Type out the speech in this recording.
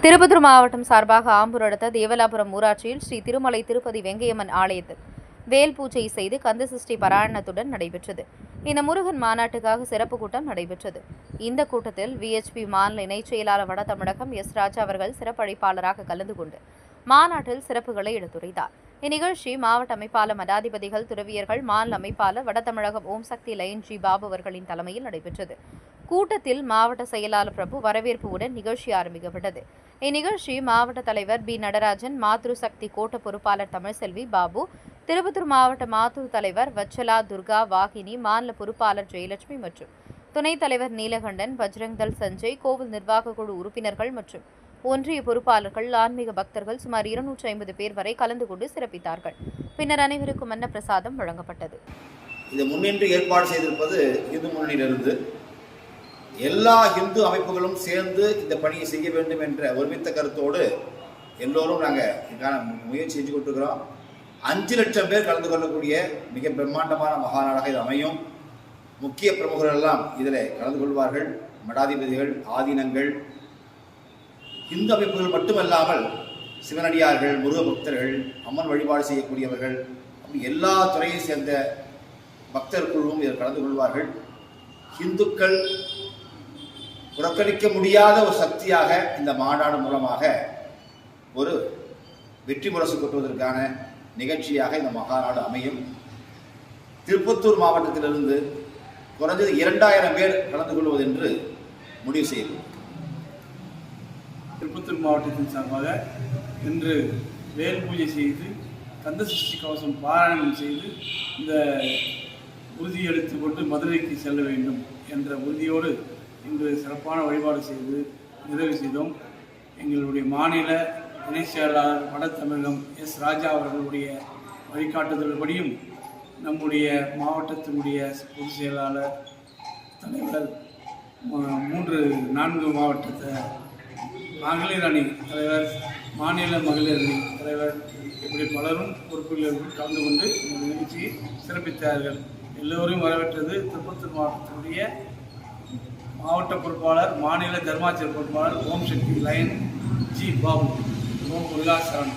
திருப்பத்தூர் மாவட்டம் சார்பாக ஆம்பூர் அடுத்த தேவலாபுரம் ஊராட்சியில் ஸ்ரீ திருமலை திருப்பதி வெங்கையம்மன் ஆலயத்தில் வேல் பூஜை செய்து கந்தசஷ்டி பாராயணத்துடன் நடைபெற்றது. இந்த முருகன் மாநாட்டுக்காக சிறப்பு கூட்டம் நடைபெற்றது. இந்த கூட்டத்தில் விஎச்பி மாநில இணைச் செயலாளர் வட தமிழகம் எஸ். ராஜா அவர்கள் சிறப்பு அழைப்பாளராக கலந்து கொண்டு மாநாட்டில் சிறப்புகளை எடுத்துரைத்தார். இந்நிகழ்ச்சி மாவட்ட அமைப்பாளர் மடாதிபதிகள், துறவியர்கள், மாநில அமைப்பாளர் வட தமிழகம் ஓம் சக்தி லைன் ஜி பாபு அவர்களின் தலைமையில் நடைபெற்றது. கூட்டத்தில் மாவட்ட செயலாளர் பிரபு வரவேற்புடன் நிகழ்ச்சி ஆரம்பிக்கப்பட்டது. இந்நிகழ்ச்சி மாவட்ட தலைவர் பி. நடராஜன், மாத்ரு சக்தி கோட்ட பொறுப்பாளர் தமிழ்செல்வி, பாபு, திருப்பத்தூர் மாவட்ட மாத்ரு தலைவர் வச்சலா, துர்கா, வாகினி, மாநில பொறுப்பாளர் ஜெயலட்சுமி மற்றும் துணைத் தலைவர் நீலகண்டன், பஜ்ரங்தள் சஞ்சய், கோவில் நிர்வாக குழு உறுப்பினர்கள் மற்றும் ஒன்றிய பொறுப்பாளர்கள், ஆன்மீக பக்தர்கள் சுமார் 250 பேர் வரை கலந்து கொண்டு சிறப்பித்தார்கள். பின்னர் அனைவருக்கும் அன்னப்பிரசாதம் வழங்கப்பட்டது. இதை முன்னின்று ஏற்பாடு செய்திருப்பது இந்து முன்னணியிலிருந்து எல்லா இந்து அமைப்புகளும் சேர்ந்து இந்த பணியை செய்ய வேண்டும் என்ற ஒருமித்த கருத்தோடு எல்லோரும் நாங்கள் இதுக்கான முயற்சி செஞ்சு கொண்டிருக்கிறோம். 5 லட்சம் பேர் கலந்து கொள்ளக்கூடிய மிக பிரம்மாண்டமான மகாநாடாக இது அமையும். முக்கிய பிரமுகர்கள் எல்லாம் இதில் கலந்து கொள்வார்கள். மடாதிபதிகள், ஆதீனங்கள், இந்து அமைப்புகள் மட்டுமல்லாமல் சிவனடியார்கள், முருக பக்தர்கள், அம்மன் வழிபாடு செய்யக்கூடியவர்கள், அப்படி எல்லா துறையை சேர்ந்த பக்தர் குழுவும் இதில் கலந்து கொள்வார்கள். இந்துக்கள் புறக்கணிக்க முடியாத ஒரு சக்தியாக இந்த மாநாடு மூலமாக ஒரு வெற்றி முரசு கொட்டுவதற்கான நிகழ்ச்சியாக இந்த மகாநாடு அமையும். திருப்பத்தூர் மாவட்டத்திலிருந்து குறைஞ்சது 2000 பேர் கலந்து கொள்வது என்று முடிவு செய்தோம். திருப்பத்தூர் மாவட்டத்தின் சார்பாக இன்று வேல் பூஜை செய்து கந்தசஷ்டி கவசம் பாராயணம் செய்து இந்த உறுதி எடுத்துக்கொண்டு மதுரைக்கு செல்ல வேண்டும் என்ற உறுதியோடு இன்று சிறப்பான வழிபாடு செய்து நிறைவு செய்தோம். எங்களுடைய மாநில இணை செயலாளர் வட தமிழகம் எஸ். ராஜா அவர்களுடைய வழிகாட்டுதல்படியும் நம்முடைய மாவட்டத்தினுடைய பொதுச் செயலாளர், தலைவர், 3-4 மாவட்டத்தை மகளிர் அணி தலைவர், மாநில மகளிர் அணி தலைவர், இப்படி பலரும் பொறுப்புகளில் கலந்து கொண்டு இந்த நிகழ்ச்சியை சிறப்பித்தார்கள். எல்லோரும் வரவேற்றது திருப்பத்தூர் மாவட்டத்தினுடைய மாவட்ட பொறுப்பாளர், மாநில தர்மாச்சல் பொறுப்பாளர் ஓம் சக்தி லைன் ஜி பாபு, ஓம் முருகாசரன்.